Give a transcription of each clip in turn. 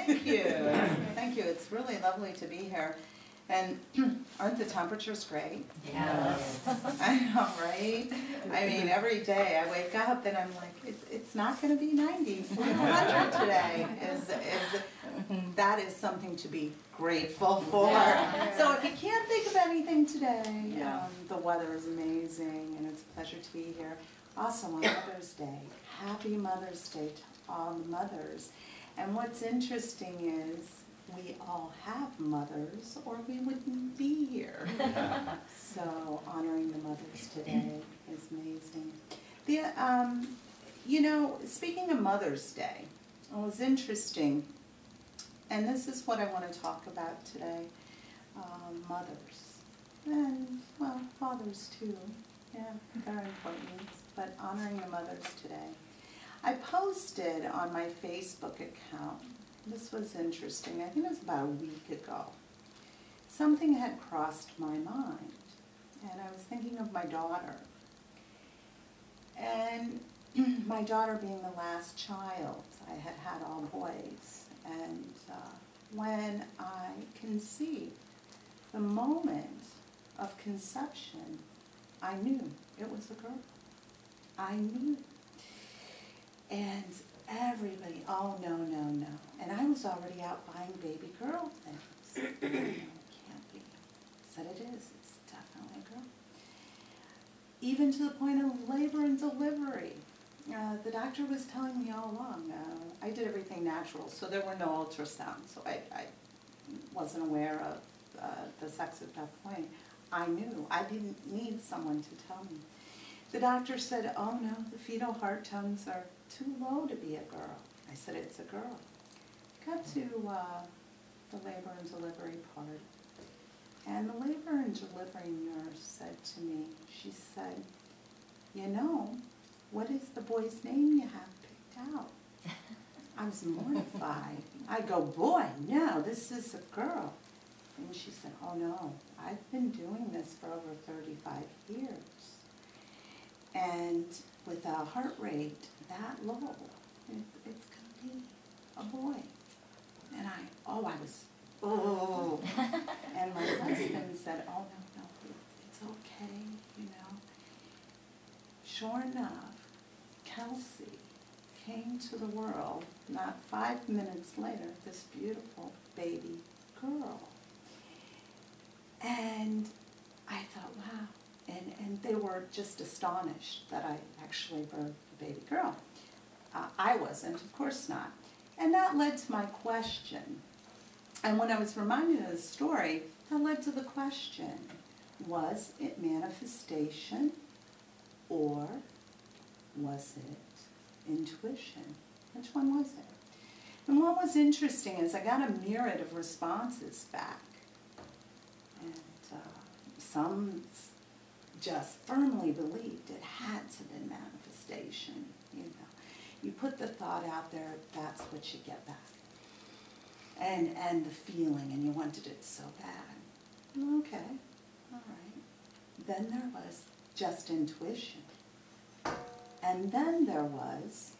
Thank you. Thank you. It's really lovely to be here. And aren't the temperatures great? Yeah. I know, right? I mean, every day I wake up and I'm like, it's not going to be 90. It's 100 today. That is something to be grateful for. Yeah. So if you can't think of anything today, the weather is amazing and it's a pleasure to be here. Also on Mother's Day, happy Mother's Day to all the mothers. And what's interesting is we all have mothers or we wouldn't be here. So honoring the mothers today is amazing. You know, speaking of Mother's Day, it was interesting, and this is what I want to talk about today, mothers. And, well, fathers too. Yeah, they're important, but honoring the mothers today. I posted on my Facebook account, this was interesting, I think it was about a week ago. Something had crossed my mind, and I was thinking of my daughter. And my daughter being the last child, I had had all boys, and when I conceived, the moment of conception, I knew it was a girl. I knew. And everybody, oh, no, no, no. And I was already out buying baby girl things. It can't be. I said it is. It's definitely a girl. Even to the point of labor and delivery. The doctor was telling me all along. I did everything natural, so there were no ultrasounds. So I wasn't aware of the sex at that point. I knew. I didn't need someone to tell me. The doctor said, oh no, the fetal heart tones are too low to be a girl. I said, it's a girl. Got to the labor and delivery part. And the labor and delivery nurse said to me, she said, you know, what is the boy's name you have picked out? I was mortified. I go, boy, no, this is a girl. And she said, oh no, I've been doing this for over 35 years. And with a heart rate that low, it's going to be a boy. And I was, oh. And my husband said, oh, no, it's okay, you know. Sure enough, Kelsey came to the world, not 5 minutes later, this beautiful baby girl. And I thought, wow. And they were just astonished that I actually birthed a baby girl. I wasn't, of course not. And that led to my question. And when I was reminded of the story, that led to the question, was it manifestation or was it intuition? Which one was it? And what was interesting is I got a myriad of responses back. And some just firmly believed it had to be manifestation, you know. You put the thought out there, that's what you get back. And the feeling, and you wanted it so bad. Okay, all right. Then there was just intuition. And then there was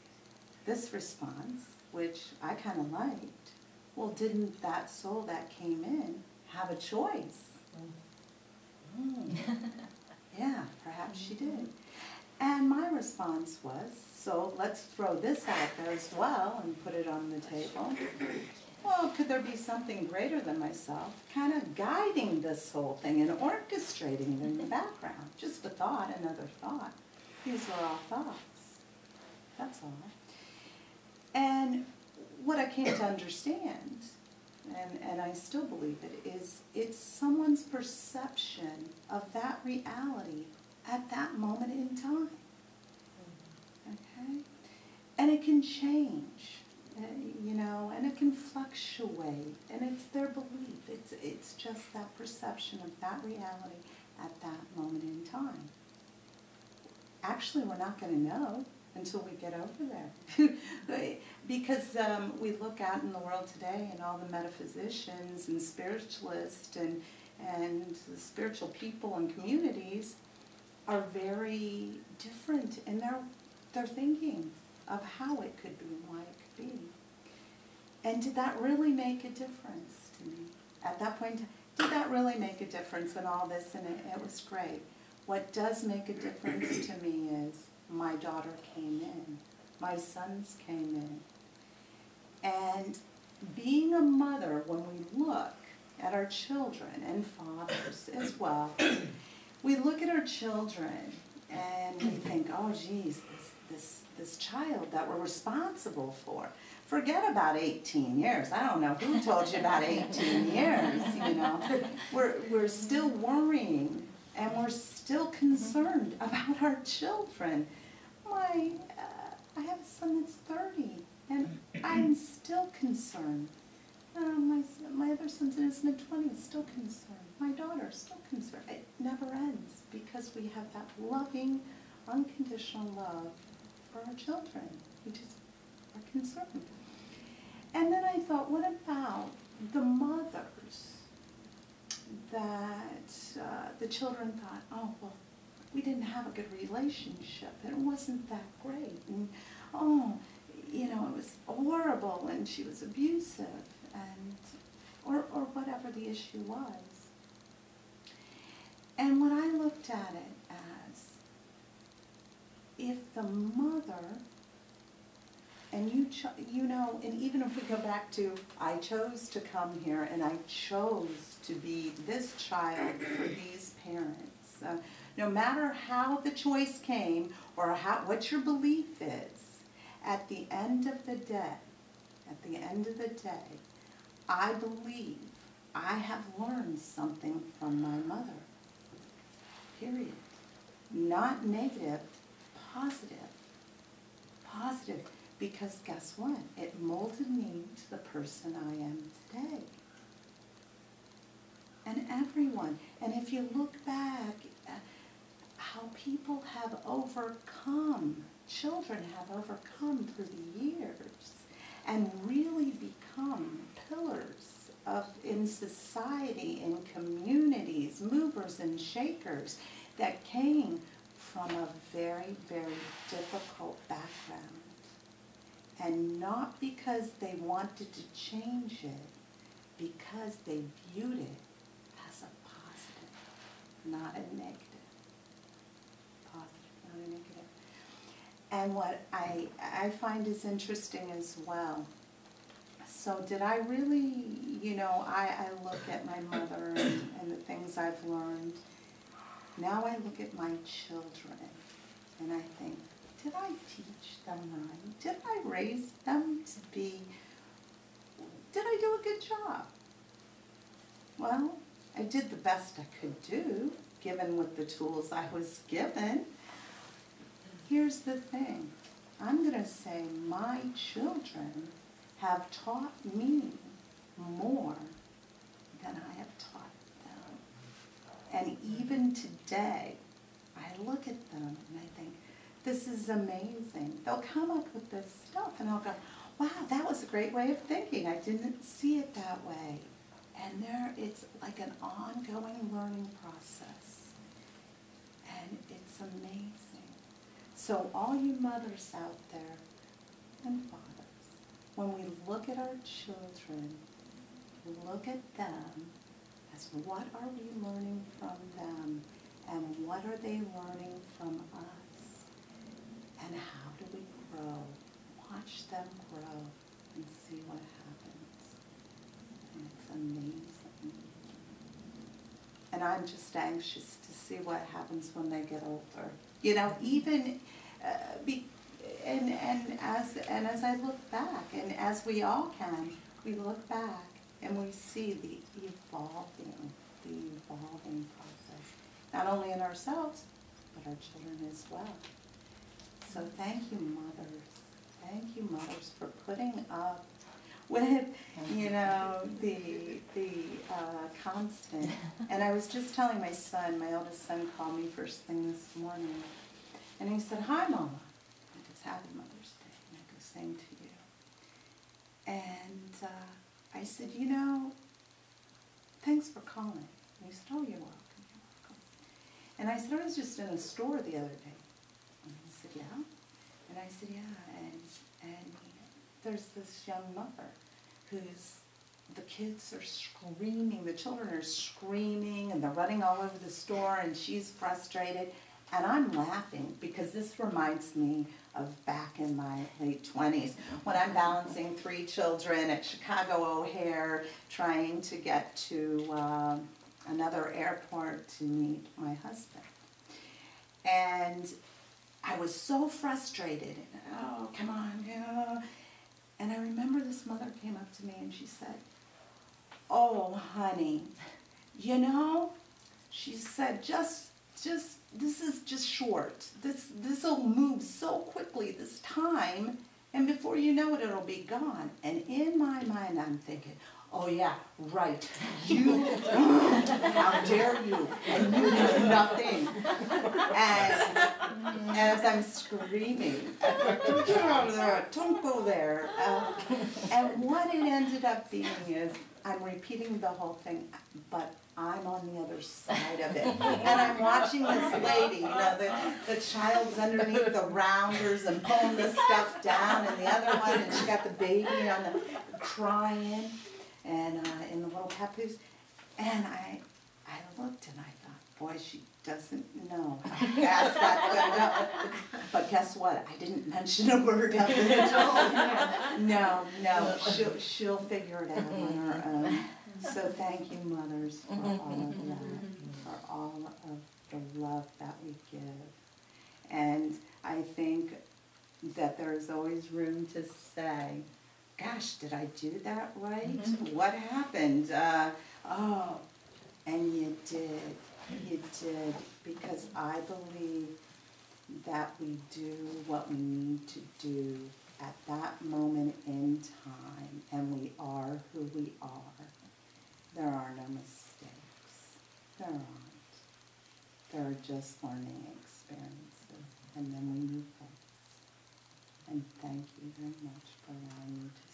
this response, which I kind of liked. Well, didn't that soul that came in have a choice? Yeah, perhaps she did. And my response was, so let's throw this out there as well and put it on the table. Well, could there be something greater than myself kind of guiding this whole thing and orchestrating it in the background? Just a thought, another thought. These are all thoughts. That's all. And what I came to understand, and I still believe it, is it's someone's perception of that reality at that moment in time. Okay? And it can change, you know, and it can fluctuate, and it's their belief. It's just that perception of that reality at that moment in time. Actually, we're not going to know until we get over there. Because we look out in the world today and all the metaphysicians and spiritualists and the spiritual people and communities are very different in their thinking of how it could be and why it could be. And did that really make a difference to me? At that point, did that really make a difference in all this? And it was great. What does make a difference to me is my daughter came in. My sons came in. And being a mother, when we look at our children, and fathers as well, we look at our children and we think, oh geez, this child that we're responsible for. Forget about 18 years. I don't know who told you about 18 years, you know. We're still worrying and we're still concerned about our children. I have a son that's 30 and I'm still concerned. My other son's in his mid-20s, still concerned. My daughter's still concerned. It never ends because we have that loving, unconditional love for our children. We just are concerned. And then I thought, what about the mothers that the children thought, oh, well, we didn't have a good relationship, and it wasn't that great, and oh, you know, it was horrible, and she was abusive, and or whatever the issue was. And when I looked at it as, if the mother, and you know, and even if we go back to, I chose to come here, and I chose to be this child for these parents. No matter how the choice came, or what your belief is, at the end of the day, I believe I have learned something from my mother. Period. Not negative, positive. Positive, because guess what? It molded me to the person I am today. And everyone, and if you look back at how people have overcome, children have overcome through the years, and really become pillars in society, in communities, movers and shakers that came from a very, very difficult background. And not because they wanted to change it, because they viewed it as a positive, not a negative. Positive, not a negative. And what I find is interesting as well. So did I really, you know, I look at my mother and the things I've learned. Now I look at my children and I think, did I teach them right? Did I raise them to be, did I do a good job? Well, I did the best I could do, given with the tools I was given. Here's the thing. I'm going to say my children have taught me more than I have taught them. And even today, I look at them and I think, this is amazing. They'll come up with this stuff and I'll go, wow, that was a great way of thinking. I didn't see it that way. And it's like an ongoing learning process. And it's amazing. So all you mothers out there and fathers, when we look at our children, look at them as what are we learning from them and what are they learning from us? And how do we grow? Watch them grow and see what happens. And it's amazing. And I'm just anxious to see what happens when they get older. You know, even as I look back, and as we all can, we look back and we see the evolving process, not only in ourselves, but our children as well. So thank you, mothers. Thank you, mothers, for putting up with, you know, the constant. And I was just telling my son, my oldest son called me first thing this morning, and he said, "Hi, Mama." I goes, "Happy Mother's Day." And I go, "Same to you." And I said, "You know, thanks for calling." And he said, "Oh, you're welcome, you're welcome." And I said, "I was just in a store the other day." And he said, "Yeah?" And I said, "Yeah." And there's this young mother the kids are screaming, the children are screaming, and they're running all over the store, and she's frustrated. And I'm laughing because this reminds me of back in my late 20s when I'm balancing 3 children at Chicago O'Hare trying to get to another airport to meet my husband. And I was so frustrated. Oh, come on, yeah. And I remember this mother came up to me and she said, "Oh, honey, you know," she said, just this is just short. This'll move so quickly this time, and before you know it, it'll be gone. And in my mind, I'm thinking, oh yeah, right. You, how dare you? And you do nothing. And as I'm screaming, don't go there, don't go there. And what it ended up being is, I'm repeating the whole thing, but I'm on the other side of it. And I'm watching this lady, you know, the child's underneath the rounders and pulling this stuff down, and the other one, and she got the baby on the crying, and in the little papoose. And I looked and I thought, boy, she doesn't know how fast that's going to go. But guess what? I didn't mention a word of it. No, she'll figure it out on her own. So thank you, mothers, for all of that, for all of the love that we give. And I think that there's always room to say, gosh, did I do that right? What happened? Oh, and you did, because I believe that we do what we need to do at that moment in time, and we are who we are. There are no mistakes. There aren't. There are just learning experiences, and then we move forward. And thank you very much for allowing me to